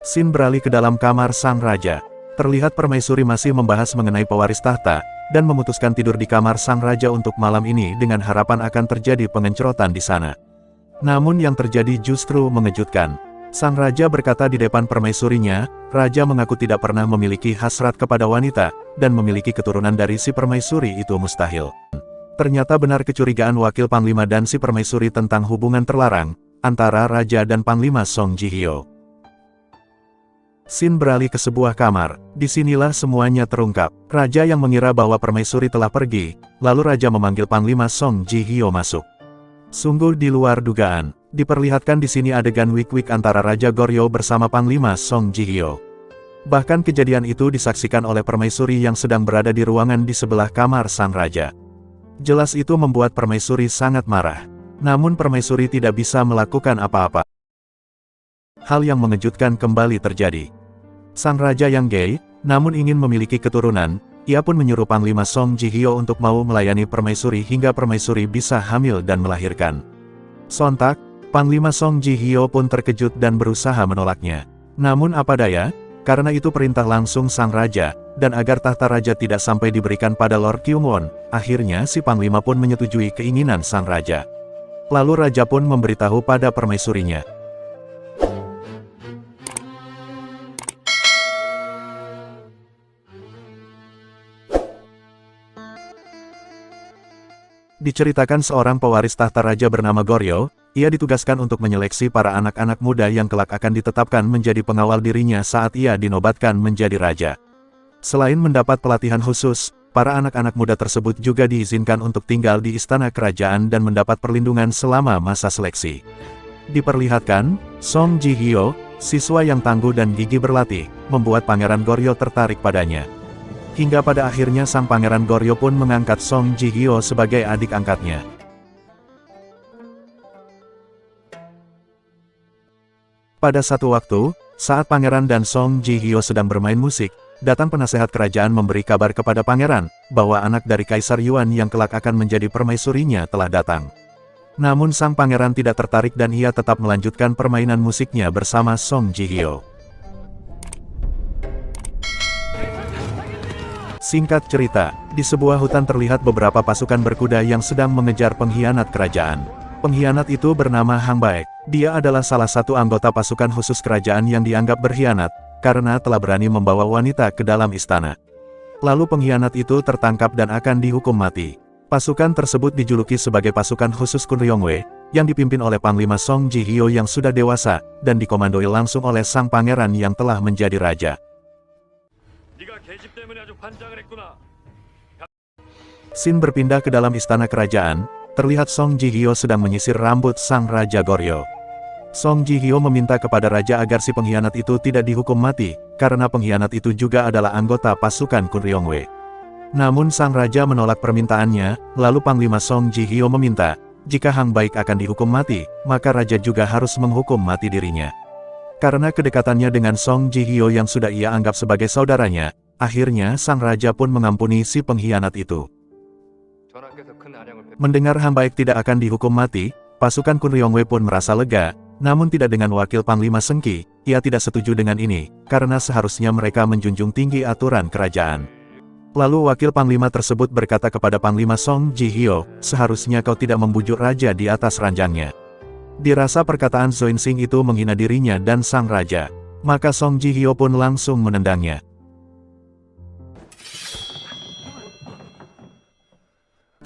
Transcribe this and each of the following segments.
Sin beralih ke dalam kamar sang raja. Terlihat permaisuri masih membahas mengenai pewaris tahta, dan memutuskan tidur di kamar sang raja untuk malam ini dengan harapan akan terjadi pengencrotan di sana. Namun yang terjadi justru mengejutkan. Sang raja berkata di depan permaisurinya, raja mengaku tidak pernah memiliki hasrat kepada wanita, dan memiliki keturunan dari si permaisuri itu mustahil. Ternyata benar kecurigaan wakil panglima dan si permaisuri tentang hubungan terlarang antara raja dan panglima Song Ji-hyo. Sin beralih ke sebuah kamar. Disinilah semuanya terungkap. Raja yang mengira bahwa permaisuri telah pergi, lalu raja memanggil panglima Song Ji-hyo masuk. Sungguh di luar dugaan. Diperlihatkan di sini adegan wik-wik antara Raja Goryo bersama panglima Song Ji-hyo. Bahkan kejadian itu disaksikan oleh permaisuri yang sedang berada di ruangan di sebelah kamar sang raja. Jelas itu membuat permaisuri sangat marah. Namun permaisuri tidak bisa melakukan apa-apa. Hal yang mengejutkan kembali terjadi. Sang raja yang gay, namun ingin memiliki keturunan, ia pun menyuruh panglima Song Ji-hyo untuk mau melayani permaisuri hingga permaisuri bisa hamil dan melahirkan. Sontak, panglima Song Ji-hyo pun terkejut dan berusaha menolaknya. Namun apa daya, karena itu perintah langsung sang raja, dan agar tahta raja tidak sampai diberikan pada Lord Kyungwon, akhirnya si panglima pun menyetujui keinginan sang raja. Lalu raja pun memberitahu pada permaisurinya. Diceritakan seorang pewaris tahta raja bernama Goryo, ia ditugaskan untuk menyeleksi para anak-anak muda yang kelak akan ditetapkan menjadi pengawal dirinya saat ia dinobatkan menjadi raja. Selain mendapat pelatihan khusus, para anak-anak muda tersebut juga diizinkan untuk tinggal di istana kerajaan dan mendapat perlindungan selama masa seleksi. Diperlihatkan, Song Ji-hyo, siswa yang tangguh dan gigih berlatih, membuat Pangeran Goryo tertarik padanya. Hingga pada akhirnya sang Pangeran Goryo pun mengangkat Song Ji-hyo sebagai adik angkatnya. Pada satu waktu, saat Pangeran dan Song Ji-hyo sedang bermain musik, datang penasehat kerajaan memberi kabar kepada Pangeran, bahwa anak dari Kaisar Yuan yang kelak akan menjadi permaisurinya telah datang. Namun sang Pangeran tidak tertarik dan ia tetap melanjutkan permainan musiknya bersama Song Ji-hyo. Singkat cerita, di sebuah hutan terlihat beberapa pasukan berkuda yang sedang mengejar pengkhianat kerajaan. Pengkhianat itu bernama Hang Baek. Dia adalah salah satu anggota pasukan khusus kerajaan yang dianggap berkhianat, karena telah berani membawa wanita ke dalam istana. Lalu pengkhianat itu tertangkap dan akan dihukum mati. Pasukan tersebut dijuluki sebagai pasukan khusus Kun Ryongwee, yang dipimpin oleh Panglima Song Ji-hyo yang sudah dewasa, dan dikomandoi langsung oleh sang pangeran yang telah menjadi raja. Sin berpindah ke dalam istana kerajaan, terlihat Song Ji-hyo sedang menyisir rambut sang Raja Goryo. Song Ji-hyo meminta kepada raja agar si pengkhianat itu tidak dihukum mati, karena pengkhianat itu juga adalah anggota pasukan Kun Ryongwee. Namun sang raja menolak permintaannya, lalu Panglima Song Ji-hyo meminta, jika Hang Baek akan dihukum mati, maka raja juga harus menghukum mati dirinya. Karena kedekatannya dengan Song Ji-hyo yang sudah ia anggap sebagai saudaranya, akhirnya sang raja pun mengampuni si pengkhianat itu. Mendengar Hang Baek tidak akan dihukum mati, pasukan Kun Ryongwee pun merasa lega, namun tidak dengan wakil Panglima Sengki, ia tidak setuju dengan ini, karena seharusnya mereka menjunjung tinggi aturan kerajaan. Lalu wakil Panglima tersebut berkata kepada Panglima Song Ji-hyo, seharusnya kau tidak membujuk raja di atas ranjangnya. Dirasa perkataan Zoin-sing itu menghina dirinya dan sang raja, maka Song Ji-hyo pun langsung menendangnya.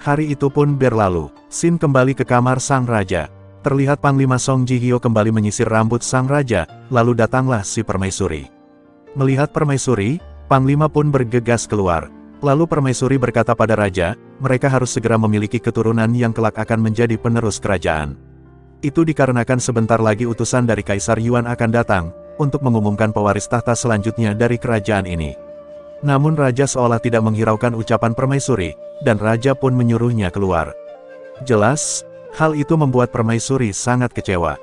Hari itu pun berlalu. Sin kembali ke kamar sang raja. Terlihat Panglima Song Ji-hyo kembali menyisir rambut sang raja, lalu datanglah si permaisuri. Melihat permaisuri, Panglima pun bergegas keluar. Lalu permaisuri berkata pada raja, mereka harus segera memiliki keturunan yang kelak akan menjadi penerus kerajaan. Itu dikarenakan sebentar lagi utusan dari Kaisar Yuan akan datang, untuk mengumumkan pewaris tahta selanjutnya dari kerajaan ini. Namun raja seolah tidak menghiraukan ucapan permaisuri, dan raja pun menyuruhnya keluar. Jelas, hal itu membuat permaisuri sangat kecewa.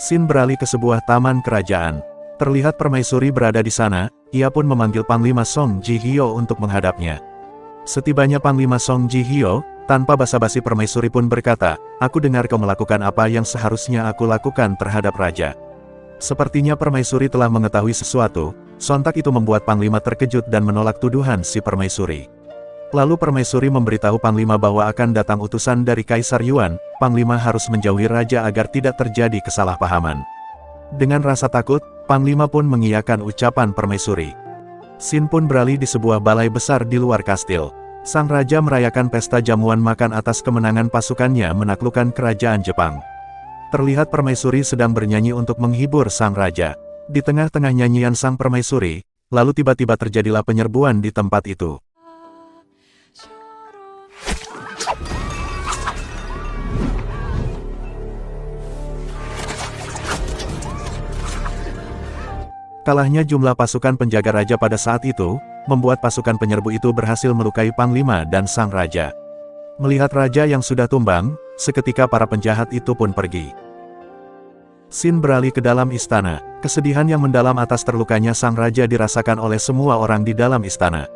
Sin beralih ke sebuah taman kerajaan. Terlihat permaisuri berada di sana, ia pun memanggil Panglima Song Ji-hyo untuk menghadapnya. Setibanya Panglima Song Ji-hyo, tanpa basa-basi permaisuri pun berkata, aku dengar kau melakukan apa yang seharusnya aku lakukan terhadap raja. Sepertinya permaisuri telah mengetahui sesuatu, sontak itu membuat Panglima terkejut dan menolak tuduhan si permaisuri. Lalu permaisuri memberitahu Panglima bahwa akan datang utusan dari Kaisar Yuan, Panglima harus menjauhi raja agar tidak terjadi kesalahpahaman. Dengan rasa takut, Panglima pun mengiyakan ucapan permaisuri. Sin pun beralih di sebuah balai besar di luar kastil. Sang raja merayakan pesta jamuan makan atas kemenangan pasukannya menaklukkan kerajaan Jepang. Terlihat permaisuri sedang bernyanyi untuk menghibur sang raja. Di tengah-tengah nyanyian sang permaisuri, lalu tiba-tiba terjadilah penyerbuan di tempat itu. Kalahnya jumlah pasukan penjaga raja pada saat itu, membuat pasukan penyerbu itu berhasil melukai Panglima dan sang raja. Melihat raja yang sudah tumbang, seketika para penjahat itu pun pergi. Sin beralih ke dalam istana. Kesedihan yang mendalam atas terlukanya sang raja dirasakan oleh semua orang di dalam istana.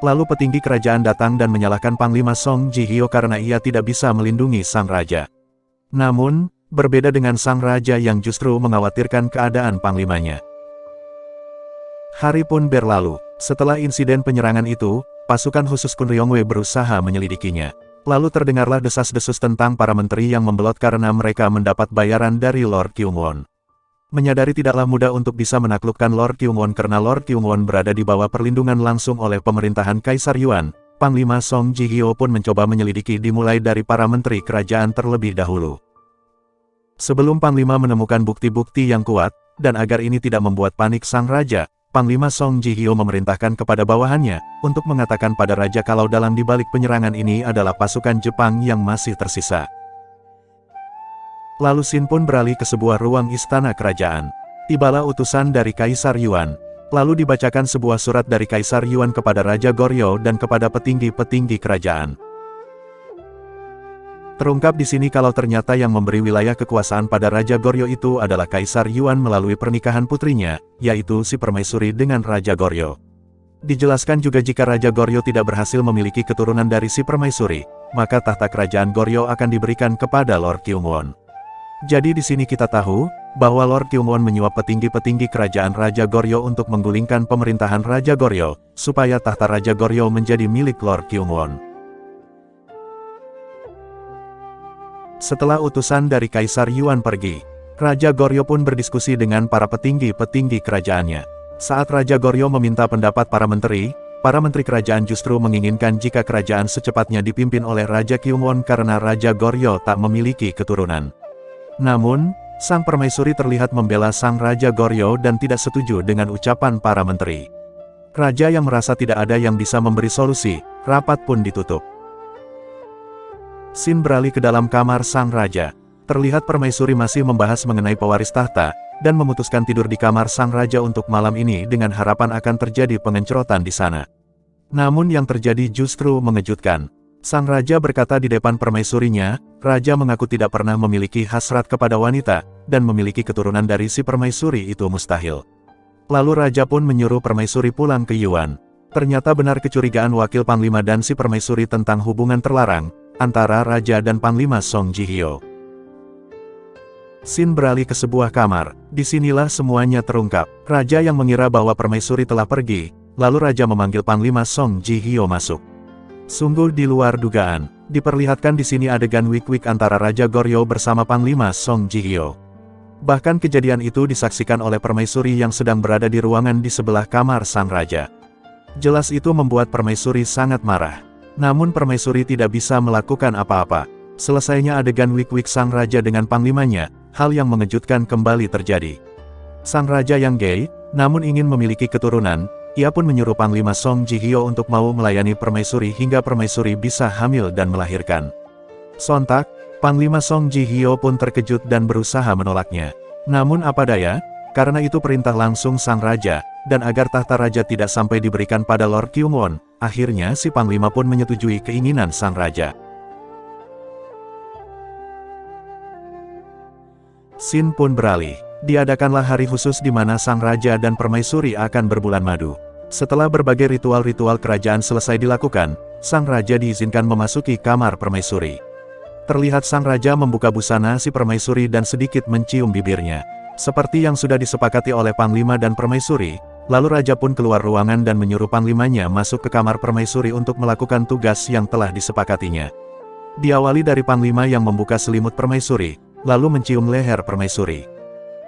Lalu petinggi kerajaan datang dan menyalahkan Panglima Song Ji-hyo karena ia tidak bisa melindungi sang raja. Namun, berbeda dengan sang raja yang justru mengkhawatirkan keadaan panglimanya. Hari pun berlalu. Setelah insiden penyerangan itu, pasukan khusus Kun Ryongwei berusaha menyelidikinya. Lalu terdengarlah desas-desus tentang para menteri yang membelot karena mereka mendapat bayaran dari Lord Kyungwon. Menyadari tidaklah mudah untuk bisa menaklukkan Lord Kyungwon karena Lord Kyungwon berada di bawah perlindungan langsung oleh pemerintahan Kaisar Yuan, Panglima Song Ji-hyo pun mencoba menyelidiki dimulai dari para menteri kerajaan terlebih dahulu. Sebelum Panglima menemukan bukti-bukti yang kuat, dan agar ini tidak membuat panik sang raja, Panglima Song Ji-hyo memerintahkan kepada bawahannya, untuk mengatakan pada raja kalau dalam dibalik penyerangan ini adalah pasukan Jepang yang masih tersisa. Lalu Sin pun beralih ke sebuah ruang istana kerajaan. Tibalah utusan dari Kaisar Yuan. Lalu dibacakan sebuah surat dari Kaisar Yuan kepada Raja Goryeo dan kepada petinggi-petinggi kerajaan. Terungkap di sini kalau ternyata yang memberi wilayah kekuasaan pada Raja Goryeo itu adalah Kaisar Yuan melalui pernikahan putrinya, yaitu si permaisuri dengan Raja Goryeo. Dijelaskan juga jika Raja Goryeo tidak berhasil memiliki keturunan dari si permaisuri, maka tahta kerajaan Goryeo akan diberikan kepada Lord Kyungwon. Jadi di sini kita tahu, bahwa Lord Kyungwon menyuap petinggi-petinggi kerajaan Raja Goryeo untuk menggulingkan pemerintahan Raja Goryeo, supaya tahta Raja Goryeo menjadi milik Lord Kyungwon. Setelah utusan dari Kaisar Yuan pergi, Raja Goryeo pun berdiskusi dengan para petinggi-petinggi kerajaannya. Saat Raja Goryeo meminta pendapat para menteri kerajaan justru menginginkan jika kerajaan secepatnya dipimpin oleh Raja Kyungwon karena Raja Goryeo tak memiliki keturunan. Namun, sang permaisuri terlihat membela sang Raja Goryeo dan tidak setuju dengan ucapan para menteri. Raja yang merasa tidak ada yang bisa memberi solusi, rapat pun ditutup. Sin beralih ke dalam kamar sang raja. Terlihat permaisuri masih membahas mengenai pewaris tahta, dan memutuskan tidur di kamar sang raja untuk malam ini dengan harapan akan terjadi pengencerotan di sana. Namun yang terjadi justru mengejutkan. Sang raja berkata di depan permaisurinya, raja mengaku tidak pernah memiliki hasrat kepada wanita, dan memiliki keturunan dari si permaisuri itu mustahil. Lalu raja pun menyuruh permaisuri pulang ke Yuan. Ternyata benar kecurigaan wakil panglima dan si permaisuri tentang hubungan terlarang antara raja dan Panglima Song Ji-hyo. Sin beralih ke sebuah kamar. Disinilah semuanya terungkap. Raja yang mengira bahwa permaisuri telah pergi, lalu raja memanggil Panglima Song Ji-hyo masuk. Sungguh di luar dugaan. Diperlihatkan di sini adegan wik-wik antara Raja Goryeo bersama Panglima Song Ji-hyo. Bahkan kejadian itu disaksikan oleh permaisuri yang sedang berada di ruangan di sebelah kamar sang raja. Jelas itu membuat permaisuri sangat marah. Namun permaisuri tidak bisa melakukan apa-apa. Selesainya adegan wik-wik sang raja dengan panglimanya, hal yang mengejutkan kembali terjadi. Sang raja yang gay, namun ingin memiliki keturunan, ia pun menyuruh Panglima Song Ji-hyo untuk mau melayani permaisuri hingga permaisuri bisa hamil dan melahirkan. Sontak, Panglima Song Ji-hyo pun terkejut dan berusaha menolaknya. Namun apa daya, karena itu perintah langsung sang raja, dan agar tahta raja tidak sampai diberikan pada Lord Kyungwon, akhirnya si Panglima pun menyetujui keinginan sang raja. Sin pun beralih. Diadakanlah hari khusus di mana sang raja dan permaisuri akan berbulan madu. Setelah berbagai ritual-ritual kerajaan selesai dilakukan, sang raja diizinkan memasuki kamar permaisuri. Terlihat sang raja membuka busana si permaisuri dan sedikit mencium bibirnya. Seperti yang sudah disepakati oleh Panglima dan Permaisuri, lalu Raja pun keluar ruangan dan menyuruh Panglimanya masuk ke kamar Permaisuri untuk melakukan tugas yang telah disepakatinya. Diawali dari Panglima yang membuka selimut Permaisuri, lalu mencium leher Permaisuri.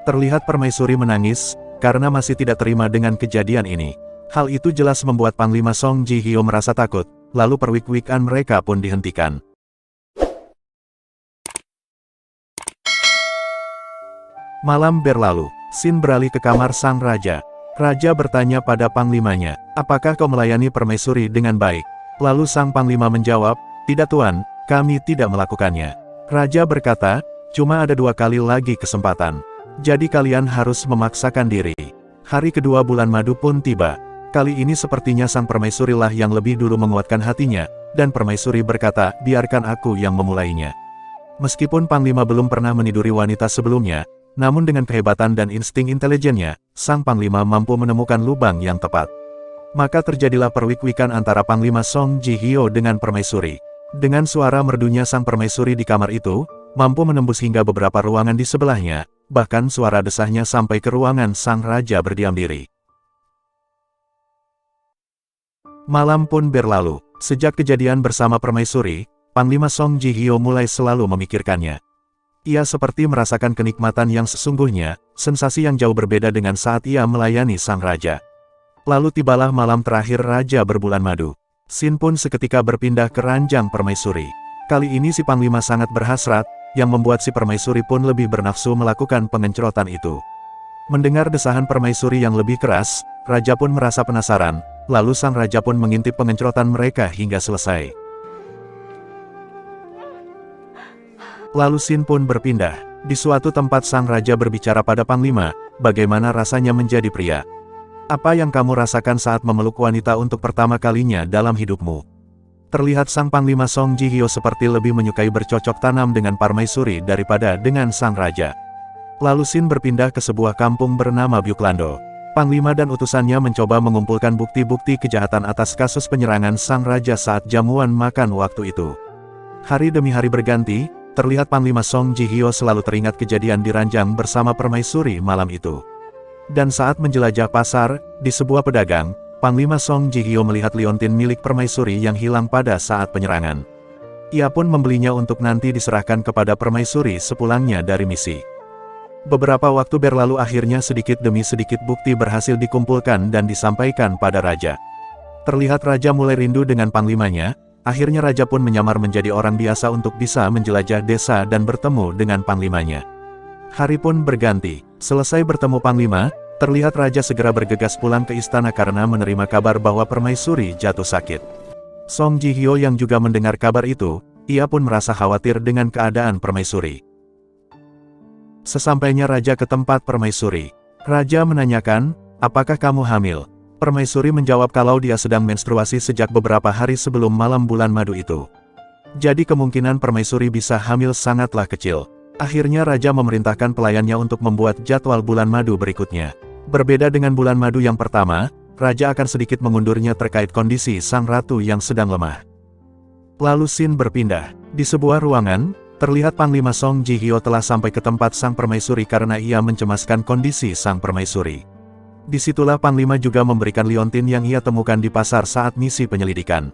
Terlihat Permaisuri menangis, karena masih tidak terima dengan kejadian ini. Hal itu jelas membuat Panglima Song Ji Hyo merasa takut, lalu perwik-wikan mereka pun dihentikan. Malam berlalu, Sin beralih ke kamar sang raja. Raja bertanya pada Panglimanya, apakah kau melayani Permaisuri dengan baik? Lalu sang Panglima menjawab, tidak tuan, kami tidak melakukannya. Raja berkata, cuma ada 2 kali lagi kesempatan. Jadi kalian harus memaksakan diri. Hari kedua bulan madu pun tiba. Kali ini sepertinya sang Permaisuri lah yang lebih dulu menguatkan hatinya, dan Permaisuri berkata, biarkan aku yang memulainya. Meskipun Panglima belum pernah meniduri wanita sebelumnya, namun dengan kehebatan dan insting intelijennya, sang Panglima mampu menemukan lubang yang tepat. Maka terjadilah perwik-wikan antara Panglima Song Ji Hyo dengan Permaisuri. Dengan suara merdunya sang Permaisuri di kamar itu, mampu menembus hingga beberapa ruangan di sebelahnya, bahkan suara desahnya sampai ke ruangan sang raja berdiam diri. Malam pun berlalu. Sejak kejadian bersama Permaisuri, Panglima Song Ji Hyo mulai selalu memikirkannya. Ia seperti merasakan kenikmatan yang sesungguhnya, sensasi yang jauh berbeda dengan saat ia melayani sang raja. Lalu tibalah malam terakhir Raja berbulan madu. Sin pun seketika berpindah ke ranjang Permaisuri. Kali ini si Panglima sangat berhasrat, yang membuat si Permaisuri pun lebih bernafsu melakukan pengencrotan itu. Mendengar desahan Permaisuri yang lebih keras, Raja pun merasa penasaran, lalu sang Raja pun mengintip pengencrotan mereka hingga selesai. Lalu Sin pun berpindah. Di suatu tempat sang Raja berbicara pada Panglima, bagaimana rasanya menjadi pria. Apa yang kamu rasakan saat memeluk wanita untuk pertama kalinya dalam hidupmu? Terlihat sang Panglima Song Ji Hyo seperti lebih menyukai bercocok tanam dengan Permaisuri daripada dengan sang Raja. Lalu Sin berpindah ke sebuah kampung bernama Byuklando. Panglima dan utusannya mencoba mengumpulkan bukti-bukti kejahatan atas kasus penyerangan sang Raja saat jamuan makan waktu itu. Hari demi hari berganti, terlihat Panglima Song Ji Hyo selalu teringat kejadian di ranjang bersama Permaisuri malam itu. Dan saat menjelajah pasar, di sebuah pedagang, Panglima Song Ji Hyo melihat liontin milik Permaisuri yang hilang pada saat penyerangan. Ia pun membelinya untuk nanti diserahkan kepada Permaisuri sepulangnya dari misi. Beberapa waktu berlalu akhirnya sedikit demi sedikit bukti berhasil dikumpulkan dan disampaikan pada Raja. Terlihat Raja mulai rindu dengan Panglimanya, akhirnya Raja pun menyamar menjadi orang biasa untuk bisa menjelajah desa dan bertemu dengan Panglimanya. Hari pun berganti. Selesai bertemu Panglima, terlihat Raja segera bergegas pulang ke istana karena menerima kabar bahwa Permaisuri jatuh sakit. Song Ji Hyo yang juga mendengar kabar itu, ia pun merasa khawatir dengan keadaan Permaisuri. Sesampainya Raja ke tempat Permaisuri, Raja menanyakan, apakah kamu hamil? Permaisuri menjawab kalau dia sedang menstruasi sejak beberapa hari sebelum malam bulan madu itu. Jadi kemungkinan Permaisuri bisa hamil sangatlah kecil. Akhirnya Raja memerintahkan pelayannya untuk membuat jadwal bulan madu berikutnya. Berbeda dengan bulan madu yang pertama, Raja akan sedikit mengundurnya terkait kondisi sang ratu yang sedang lemah. Lalu Sin berpindah. Di sebuah ruangan, terlihat Panglima Song Ji Hyo telah sampai ke tempat sang Permaisuri karena ia mencemaskan kondisi sang Permaisuri. Disitulah Panglima juga memberikan liontin yang ia temukan di pasar saat misi penyelidikan.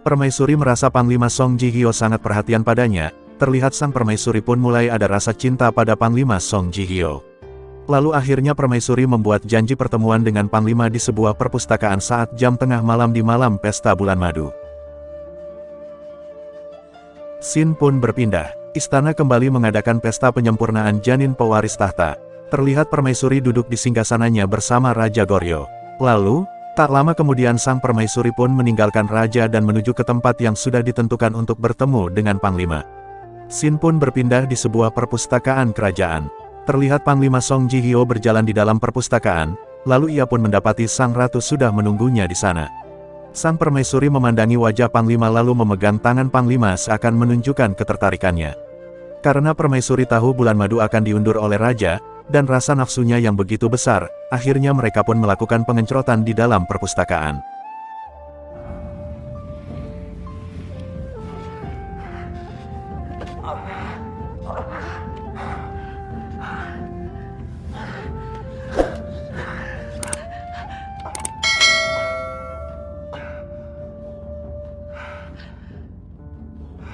Permaisuri merasa Panglima Song Ji Hyo sangat perhatian padanya. Terlihat sang Permaisuri pun mulai ada rasa cinta pada Panglima Song Ji Hyo. Lalu akhirnya Permaisuri membuat janji pertemuan dengan Panglima di sebuah perpustakaan saat jam tengah malam di malam pesta bulan madu. Sin pun berpindah. Istana kembali mengadakan pesta penyempurnaan janin pewaris tahta. Terlihat Permaisuri duduk di singgasananya bersama Raja Goryo. Lalu, tak lama kemudian sang Permaisuri pun meninggalkan Raja dan menuju ke tempat yang sudah ditentukan untuk bertemu dengan Panglima. Sin pun berpindah di sebuah perpustakaan kerajaan. Terlihat Panglima Song Ji Hyo berjalan di dalam perpustakaan, lalu ia pun mendapati sang ratu sudah menunggunya di sana. Sang Permaisuri memandangi wajah Panglima lalu memegang tangan Panglima seakan menunjukkan ketertarikannya. Karena Permaisuri tahu bulan madu akan diundur oleh Raja, dan rasa nafsunya yang begitu besar, akhirnya mereka pun melakukan pengencrotan di dalam perpustakaan.